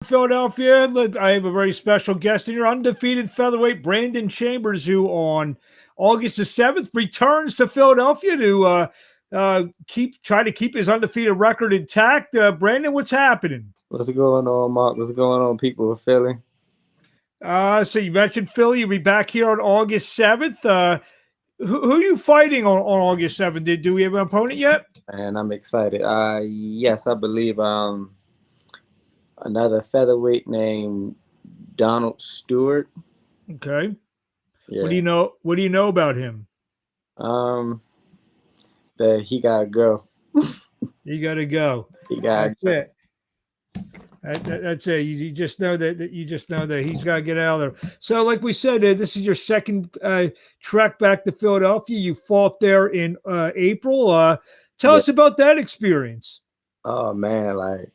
Philadelphia. I have a very special guest in here, undefeated featherweight Brandon Chambers, who on August the 7th returns to Philadelphia to try to keep his undefeated record intact. Brandon, what's happening? What's going on, Mark? What's going on, people of Philly? So you mentioned Philly. You'll be back here on August 7th. Who are you fighting on August 7th? Do we have an opponent yet? And I'm excited. Yes, I believe another featherweight named Donald Stewart. Okay. What do Yeah. you know? What do you know about him? Um, that he gotta go. You got to go. He gotta That's go. it. That's it. You just know that you just know that he's got to get out of there. So, like we said, this is your second trek back to Philadelphia. You fought there in April. Tell Yeah. us about that experience. Oh man, like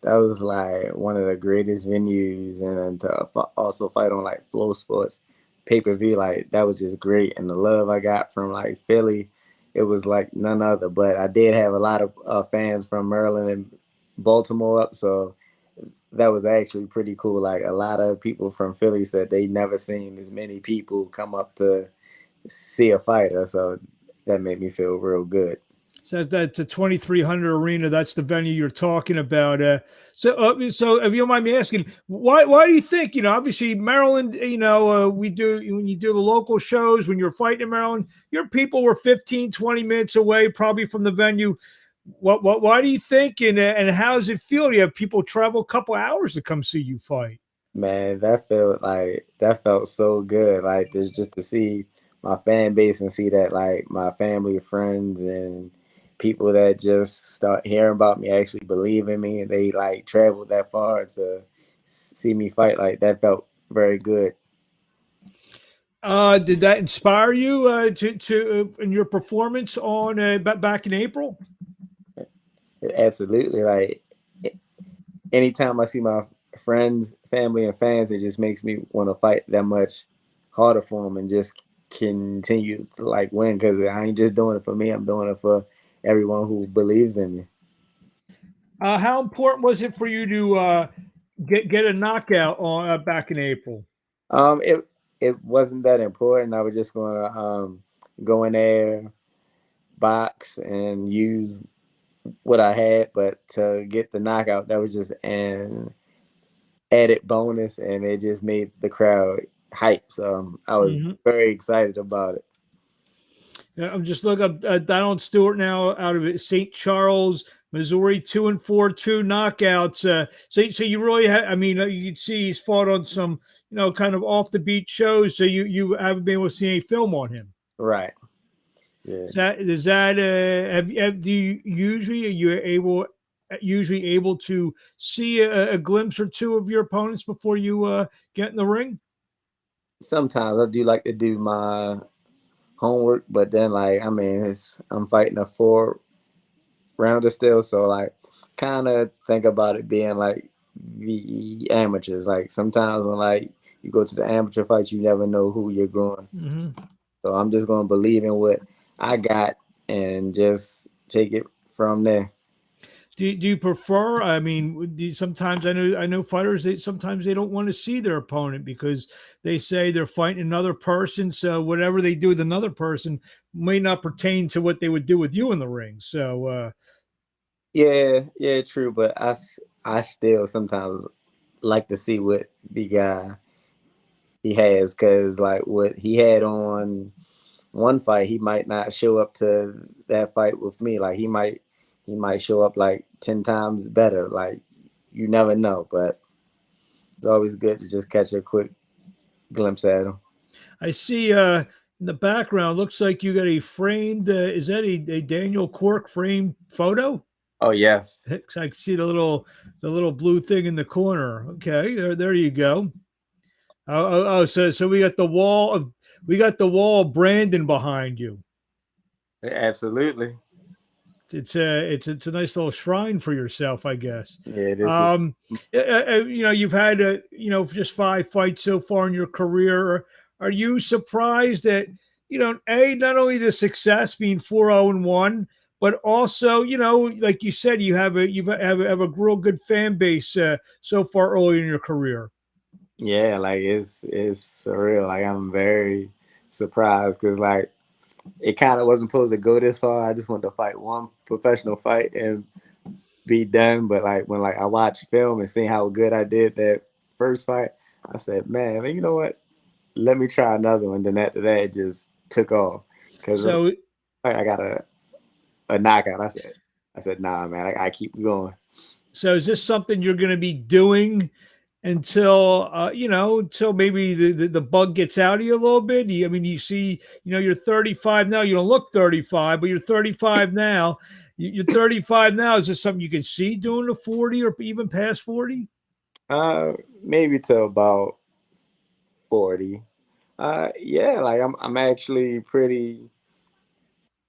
that was like one of the greatest venues, and to also fight on like Flow Sports pay-per-view, like that was just great. And the love I got from like Philly, it was like none other. But I did have a lot of fans from Maryland and Baltimore up, so that was actually pretty cool. Like a lot of people from Philly said they never seen as many people come up to see a fighter, so that made me feel real good. So that's a 2,300 arena. That's the venue you're talking about. So if you don't mind me asking, why do you think, obviously Maryland, we do, when you do the local shows, when you're fighting in Maryland, your people were 15, 20 minutes away, probably from the venue. Why do you think, and how does it feel? Do you have people travel a couple hours to come see you fight? Man, that felt so good. Like just to see my fan base and see that like my family, friends, and people that just start hearing about me actually believe in me, and they like traveled that far to see me fight. Like that felt very good. Did that inspire you to in your performance on back in April? Absolutely. Like anytime I see my friends, family, and fans, it just makes me want to fight that much harder for them and just continue to like win because I ain't just doing it for me. I'm doing it for everyone who believes in me. How important was it for you to get a knockout on back in April? It wasn't that important. I was just gonna go in there, box, and use what I had. But to get the knockout, that was just an added bonus, and it just made the crowd hype. So I was Mm-hmm. very excited about it. Yeah, I'm just looking up Donald Stewart now out of St. Charles, Missouri, 2-4, two knockouts. So you really I mean, you can see he's fought on some, kind of off the beat shows. So you haven't been able to see any film on him. Right. Yeah. Do you usually, are you able usually able to see a glimpse or two of your opponents before you get in the ring? Sometimes I do like to do my homework, but then like I mean, I'm fighting a 4 rounder still, so like kind of think about it being like the amateurs. Like sometimes when like you go to the amateur fights, you never know who you're going. Mm-hmm. So I'm just gonna believe in what I got and just take it from there. Do you prefer? I mean, sometimes I know fighters. Sometimes they don't want to see their opponent because they say they're fighting another person. So whatever they do with another person may not pertain to what they would do with you in the ring. So Yeah, yeah, true. But I still sometimes like to see what the guy he has, because like what he had on one fight, he might not show up to that fight with me. Like he might show up like 10 times better. Like you never know, but it's always good to just catch a quick glimpse at him. I see in the background. Looks like you got a framed. Is that a Daniel Cork framed photo? Oh yes, I can see the little blue thing in the corner. Okay, there you go. So we got the wall of Brandon behind you. absolutely. It's a nice little shrine for yourself, I guess. Yeah, this is. Um, you've had just 5 fights so far in your career. Are you surprised that a not only the success being 4-0-1, but also, like you said, have a real good fan base so far early in your career. Yeah, like it's surreal. Like I'm very surprised because like it kind of wasn't supposed to go this far. I just wanted to fight one professional fight and be done. But like when like I watched film and seeing how good I did that first fight, I said, man, you know what? Let me try another one. Then after that, it just took off because So I got a knockout. I said, nah, man, I keep going. so is this something you're going to be doing until until maybe the bug gets out of you a little bit? I mean, you see, you're 35 now. You don't look 35, but you're 35 now. You're 35 now. Is this something you can see doing to 40 or even past 40? Maybe to about 40. Yeah, like I'm actually pretty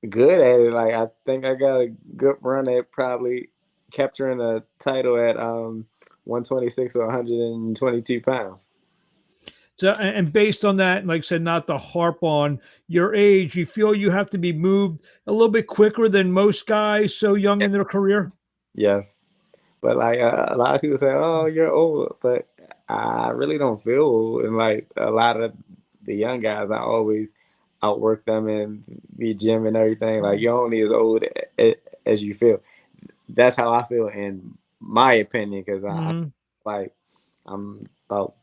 good at it. Like I think I got a good run at probably capturing a title at 126 or 122 pounds. So, and based on that, like I said, not to harp on your age, you feel you have to be moved a little bit quicker than most guys so young Yeah. in their career? Yes, but like a lot of people say, "Oh, you're old," but I really don't feel old. And like a lot of the young guys, I always outwork them in the gym and everything. Like you're only as old as you feel. That's how I feel in my opinion, because I Mhm. like I'm about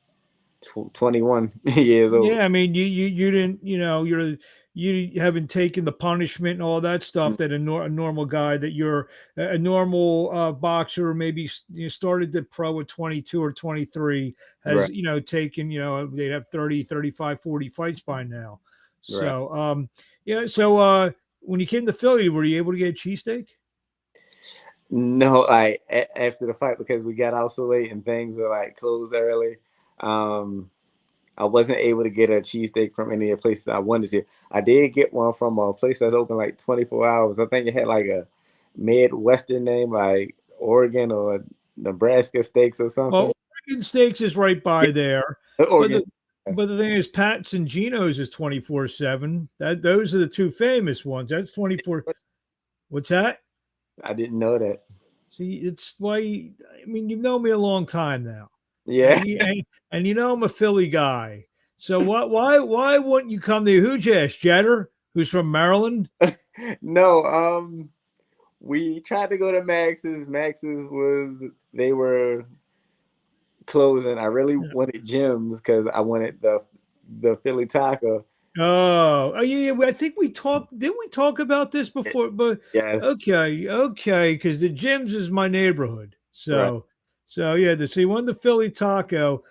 21 years old. Yeah, I mean, you didn't, you haven't taken the punishment and all that stuff that a normal guy that you're a normal boxer, maybe you started the pro at 22 or 23 has, Right, taken, they'd have 30, 35, 40 fights by now. right. So, yeah. So, when you came to Philly, were you able to get a cheesesteak? No, like after the fight because we got out so late and things were like closed early. Um, I wasn't able to get a cheesesteak from any of the places I wanted to. I did get one from a place that's open like 24 hours. I think it had like a Midwestern name, like Oregon or Nebraska Steaks or something. Well, Oregon Steaks is right Yeah, by there, but Oregon. the but the thing is, Pat's and Geno's is 24/7. That those are the two famous ones. That's 24. What's that? I didn't know that. See, it's why. I mean, you've known me a long time now, Yeah. and I'm a Philly guy. So what? Why wouldn't you come to who'd you ask? Jetter, who's from Maryland. No, we tried to go to Max's. Max's was they were closing. I really wanted Jim's because I wanted the Philly taco. Oh, yeah, yeah. I think we talked. Didn't we talk about this before? But Yes, okay, because the gyms is my neighborhood. right. So yeah. To see one the Philly taco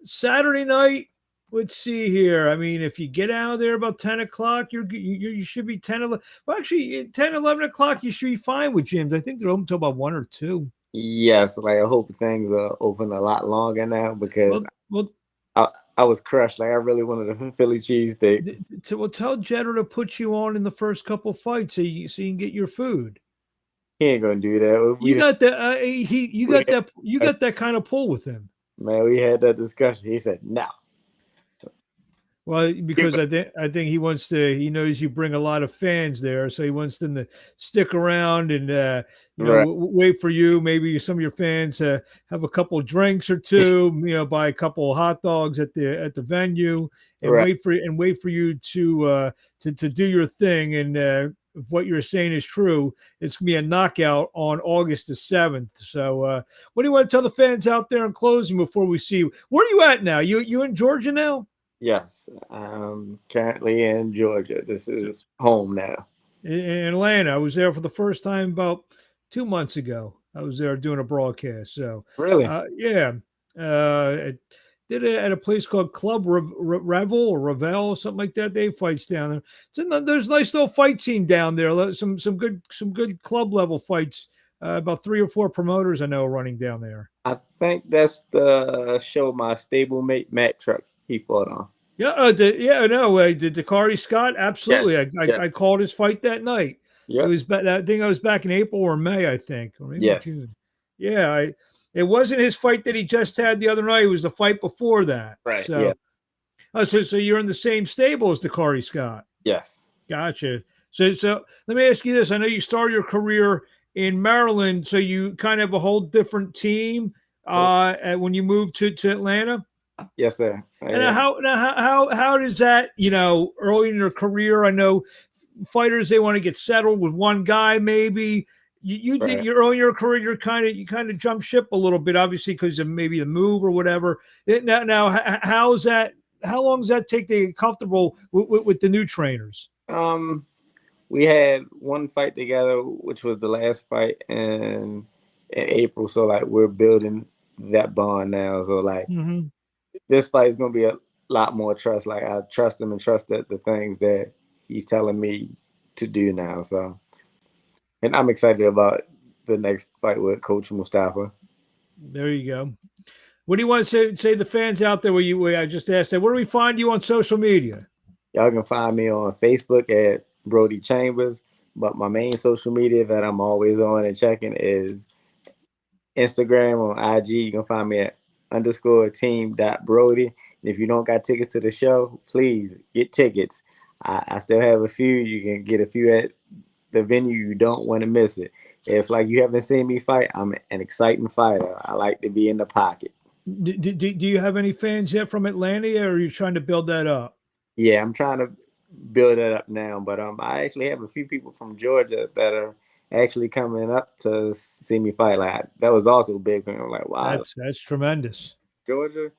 Saturday night. Let's see here. I mean, if you get out of there about 10 o'clock, you should be 10, 11. Well, actually, 10, 11 o'clock, you should be fine with gyms. I think they're open until about 1 or 2. Yes, like I hope things are open a lot longer now because Well, I was crushed. Like I really wanted a Philly cheesesteak. well, tell Jeter to put you on in the first couple fights so you can get your food. He ain't gonna do that. You got that. We had, You got that kind of pull with him. man, we had that discussion. He said, "No." Well, because I think he knows you bring a lot of fans there, so he wants them to stick around and Right, wait for you. Maybe some of your fans have a couple drinks or two, buy a couple of hot dogs at the venue, and right. wait for you to do your thing. And if what you're saying is true, it's gonna be a knockout on August the 7th. So, what do you want to tell the fans out there in closing before we see you? Where are you at now? You in Georgia now? Yes, I'm currently in Georgia. This is home now. In Atlanta. I was there for the first time about 2 months ago. I was there doing a broadcast. So, Really? yeah, I did it at a place called Club Revel or Revel, something like that. They have fights down there. There's a nice little fight scene down there. Some good club level fights. About 3 or 4 promoters I know are running down there. I think that's the show my stablemate Matt Truck he fought on. Yeah, no, did Dakari Scott? Yes, Absolutely. yes, I called his fight that night. It yep, was that thing. I was back in April or May, I think, or maybe yes, June. Yeah, it wasn't his fight that he just had the other night. It was the fight before that. right, yeah, So, so you're in the same stable as Dakari Scott. yes. Gotcha. So let me ask you this. I know you started your career in Maryland, so you kind of have a whole different team when you moved to Atlanta. Yes, sir. And Yeah. how does that, early in your career? I know fighters, they want to get settled with one guy maybe. You did Right. your early in your career, you kind of jump ship a little bit, obviously because of maybe the move or whatever. How's that? How long does that take to get comfortable with the new trainers? We had one fight together, which was the last fight in April. So like we're building that bond now. So like Mm-hmm. this fight is gonna be a lot more trust. Like I trust him and trust that the things that he's telling me to do now. So, and I'm excited about the next fight with Coach Mustafa. There you go. What do you want to say the fans out there where I just asked that? Where do we find you on social media? Y'all can find me on Facebook at Brody Chambers, but my main social media that I'm always on and checking is Instagram. On IG, you can find me at _team.brody. And if you don't got tickets to the show, please get tickets. I still have a few. You can get a few at the venue. You don't want to miss it. If like you haven't seen me fight, I'm an exciting fighter. I like to be in the pocket. Do you have any fans yet from Atlanta, or are you trying to build that up? Yeah, I'm trying to build that up now. But I actually have a few people from Georgia that are actually coming up to see me fight. Like that was also big for me. I'm like, wow, That's tremendous. Georgia,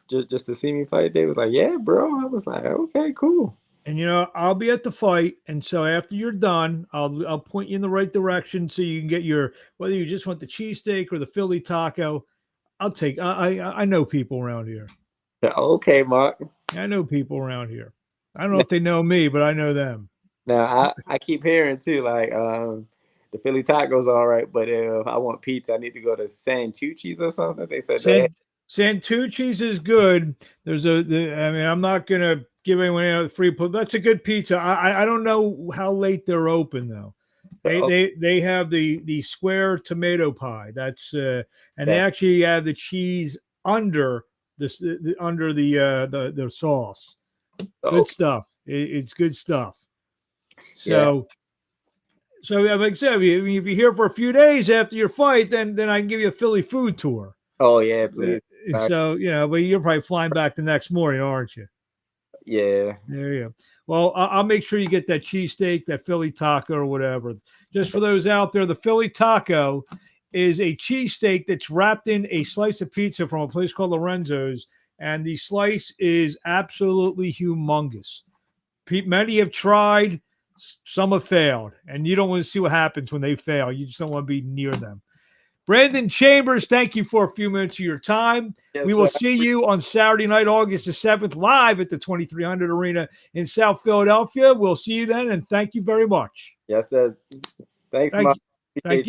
just to see me fight. They was like, yeah, bro. I was like, okay, cool. And I'll be at the fight, and so after you're done, I'll point you in the right direction so you can get your, whether you just want the cheesesteak or the Philly taco. I'll take. I know people around here. Okay, Mark. I know people around here. I don't know if they know me, but I know them. Now I keep hearing too, like the Philly tacos are all right, but if I want pizza, I need to go to Santucci's or something. They said they Santucci's is good. I mean, I'm not gonna give anyone any free, but that's a good pizza. I don't know how late they're open though. They oh, they have the square tomato pie. That's and they that, actually have the cheese under under the sauce. oh Good stuff. It's good stuff. yeah, So like I said, if you're here for a few days after your fight, then I can give you a Philly food tour. oh yeah, please. So but you're probably flying back the next morning, aren't you? Yeah. There you go. Well, I'll make sure you get that cheesesteak, that Philly taco, or whatever. Just for those out there, the Philly taco is a cheesesteak that's wrapped in a slice of pizza from a place called Lorenzo's, and the slice is absolutely humongous. Many have tried, some have failed, and you don't want to see what happens when they fail. You just don't want to be near them. Brandon Chambers, thank you for a few minutes of your time. We Yes, will sir. see you on Saturday night, August the 7th, live at the 2300 Arena in South Philadelphia. We'll see you then, and thank you very much. Yes, sir. Thanks, Thank Mark. you. Thank you.